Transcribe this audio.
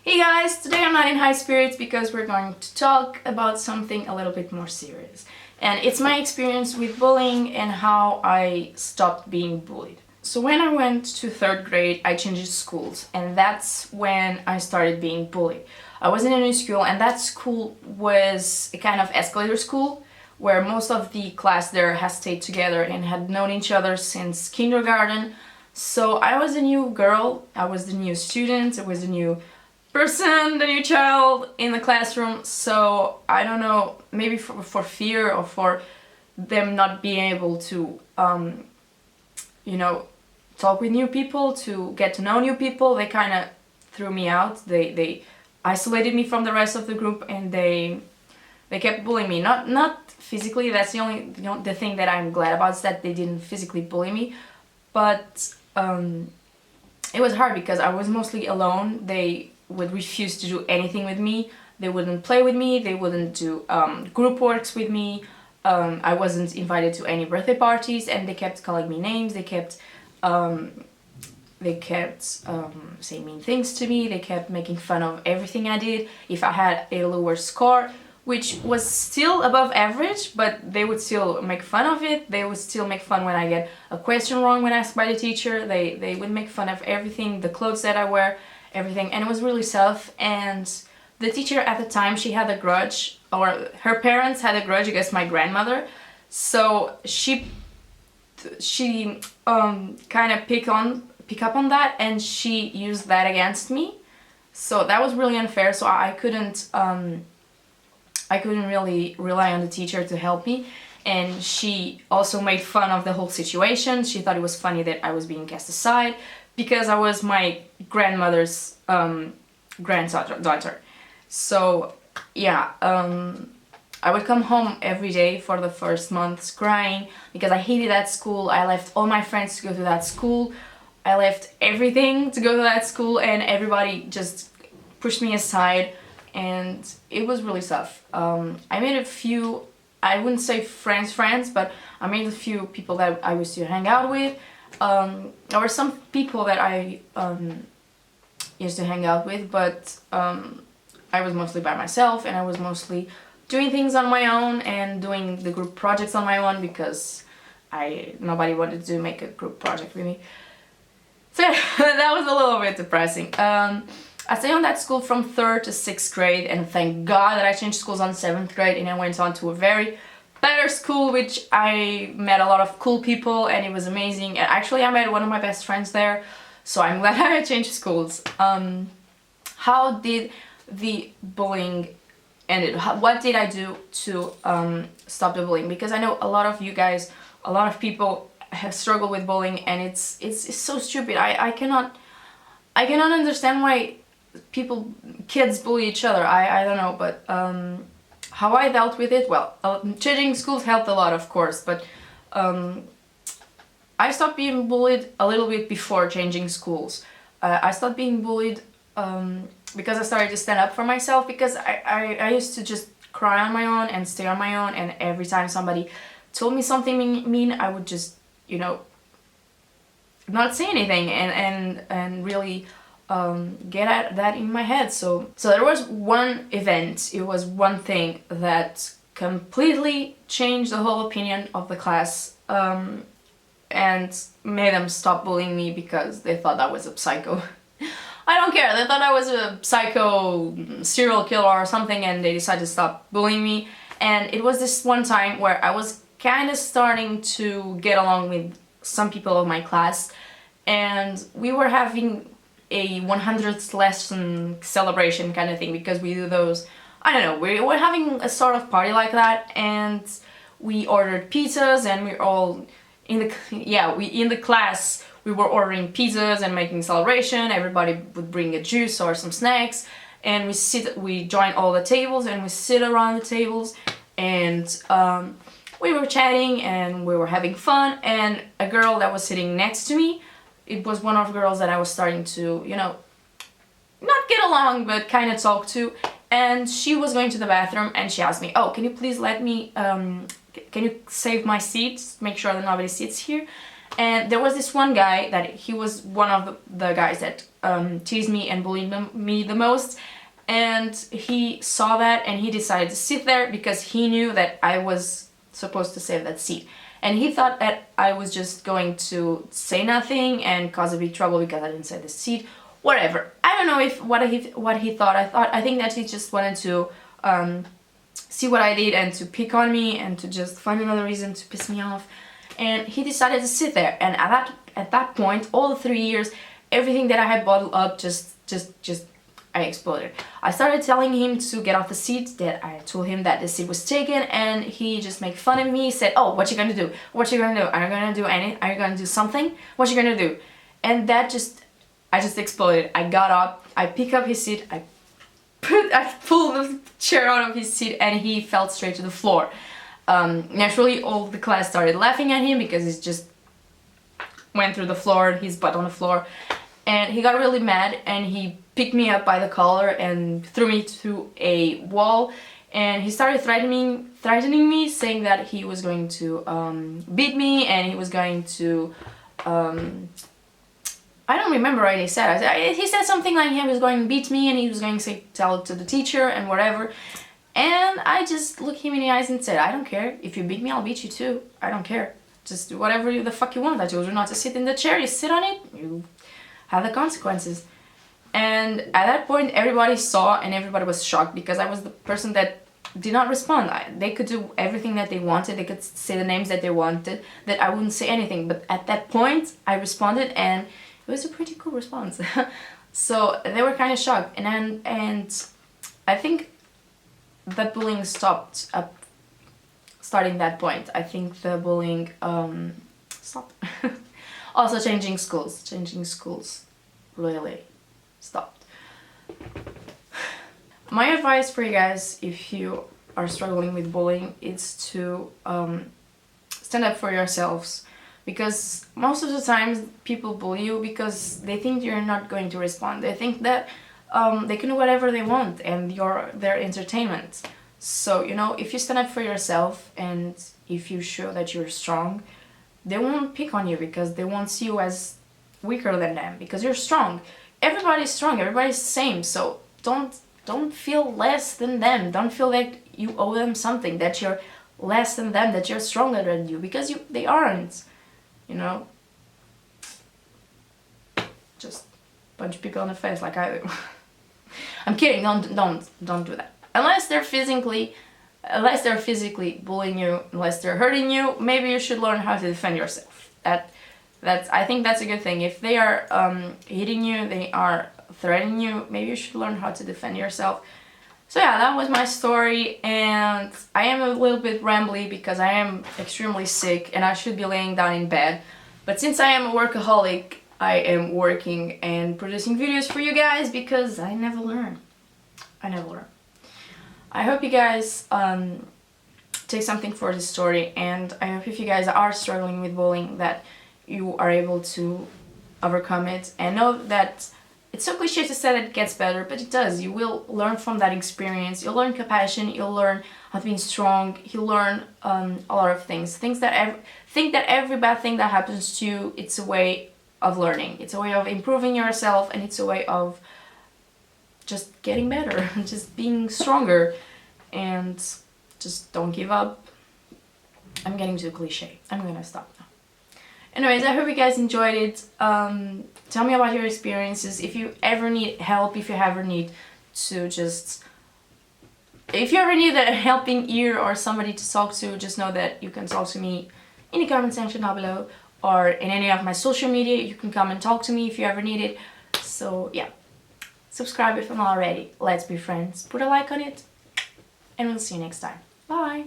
Hey guys, today I'm not in high spirits because we're going to talk about something a little bit more serious. And it's my experience with bullying and how I stopped being bullied. So when I went to third grade, I changed schools, and that's when I started being bullied. I was in a new school, and that school was a kind of escalator school where most of the class there has stayed together and had known each other since kindergarten. So I was a new girl, I was the new student, I was the new person, the new child in the classroom. So I don't know, maybe for fear or for them not being able to talk with new people, to get to know new people, they kind of threw me out. They isolated me from the rest of the group, and they kept bullying me. Not physically, that's the thing that I'm glad about, is that they didn't physically bully me, but it was hard because I was mostly alone. They would refuse to do anything with me. They wouldn't play with me, they wouldn't do group works with me. I wasn't invited to any birthday parties, and they kept calling me names. They kept saying mean things to me. They kept making fun of everything I did. If I had a lower score, which was still above average, but they would still make fun of it. They would still make fun when I get a question wrong when asked by the teacher. They would make fun of everything, the clothes that I wear, everything, and it was really tough. And the teacher at the time, she had a grudge, or her parents had a grudge against my grandmother, so she kind of pick up on that, and she used that against me. So that was really unfair. So I couldn't really rely on the teacher to help me, and she also made fun of the whole situation. She thought it was funny that I was being cast aside because I was my grandmother's granddaughter. So yeah, I would come home every day for the first months crying because I hated that school. I left all my friends to go to that school. I left everything to go to that school, and everybody just pushed me aside, and it was really tough. I made a few, I wouldn't say friends, but I made a few people that I used to hang out with. There were some people that I used to hang out with, but I was mostly by myself, and I was mostly doing things on my own and doing the group projects on my own because nobody wanted to make a group project with me. So that was a little bit depressing. I stayed on that school from 3rd to 6th grade, and thank God that I changed schools on 7th grade, and I went on to a very better school, which I met a lot of cool people, and it was amazing. And actually I met one of my best friends there, so I'm glad I changed schools. How did the bullying ended? What did I do to stop the bullying? Because I know a lot of you guys, a lot of people have struggled with bullying, and it's so stupid. I cannot understand why kids bully each other. I don't know, but how I dealt with it, well, changing schools helped a lot, of course, but I stopped being bullied a little bit before changing schools. I stopped being bullied because I started to stand up for myself, because I used to just cry on my own and stay on my own, and every time somebody told me something mean, I would just, not say anything and really get at that in my head. So there was one event, it was one thing that completely changed the whole opinion of the class, and made them stop bullying me because they thought I was a psycho. I don't care, they thought I was a psycho serial killer or something, and they decided to stop bullying me. And it was this one time where I was kind of starting to get along with some people of my class, and we were having a 100th lesson celebration kind of thing, because we do those, I don't know, we were having a sort of party like that, and we ordered pizzas, and we're all in the class we were ordering pizzas and making celebration. Everybody would bring a juice or some snacks, and we join all the tables, and we sit around the tables, and we were chatting and we were having fun. And a girl that was sitting next to me, it was one of the girls that I was starting to, not get along, but kind of talk to, and she was going to the bathroom, and she asked me, oh, can you please let me, can you save my seat, make sure that nobody sits here? And there was this one guy that he was one of the guys that teased me and bullied me the most. And he saw that and he decided to sit there because he knew that I was supposed to save that seat. And he thought that I was just going to say nothing and cause a big trouble because I didn't save the seat. Whatever. I don't know if what he thought. I think that he just wanted to see what I did and to pick on me and to just find another reason to piss me off. And he decided to sit there. And at that point, all the 3 years, everything that I had bottled up just I exploded. I started telling him to get off the seat, that I told him that the seat was taken, and he just made fun of me. He said, "Oh, what you gonna do? What you gonna do? Are you gonna do anything? Are you gonna do something? What you gonna do?" And I just exploded. I got up, I picked up his seat, I pulled the chair out of his seat, and he fell straight to the floor. Naturally, all the class started laughing at him because he just went through the floor, his butt on the floor, and he got really mad and he picked me up by the collar and threw me through a wall, and he started threatening me, saying that he was going to beat me and he was going to I don't remember what he said. He said something like he was going to beat me and he was going to tell it to the teacher and whatever. And I just looked him in the eyes and said, "I don't care. If you beat me, I'll beat you too. I don't care. Just do whatever the fuck you want. I told you not to sit in the chair. You sit on it, you have the consequences." And at that point, everybody saw and everybody was shocked because I was the person that did not respond. They could do everything that they wanted. They could say the names that they wanted, that I wouldn't say anything. But at that point, I responded and it was a pretty cool response. So they were kind of shocked. And I think that bullying stopped starting that point. I think the bullying stopped. Also changing schools really stopped. My advice for you guys, if you are struggling with bullying, is to stand up for yourselves, because most of the times people bully you because they think you're not going to respond. They think that they can do whatever they want and you're their entertainment. So, you know, if you stand up for yourself and if you show that you're strong, they won't pick on you because they won't see you as weaker than them because you're strong. Everybody's strong, everybody's the same, so don't feel less than them. Don't feel like you owe them something, that you're less than them, that you're stronger than you, because they aren't, you know. Just punch people in the face like I do. I'm kidding, don't do that. Unless they're physically bullying you, unless they're hurting you, maybe you should learn how to defend yourself. I think that's a good thing. If they are hitting you, they are threatening you, maybe you should learn how to defend yourself. So yeah, that was my story, and I am a little bit rambly because I am extremely sick and I should be laying down in bed. But since I am a workaholic, I am working and producing videos for you guys because I never learn. I hope you guys take something for this story, and I hope if you guys are struggling with bullying that you are able to overcome it and know that it's so cliche to say that it gets better, but it does. You will learn from that experience. You'll learn compassion. You'll learn how to be strong. You'll learn a lot of things. Think that every bad thing that happens to you, it's a way of learning. It's a way of improving yourself, and it's a way of just getting better, just being stronger, and just don't give up. I'm getting too cliche. I'm gonna stop now. Anyways, I hope you guys enjoyed it. Tell me about your experiences. If you ever need help, if you ever need a helping ear or somebody to talk to, just know that you can talk to me in the comment section down below or in any of my social media. You can come and talk to me if you ever need it. So yeah, subscribe if you're not already. Let's be friends. Put a like on it, and we'll see you next time. Bye!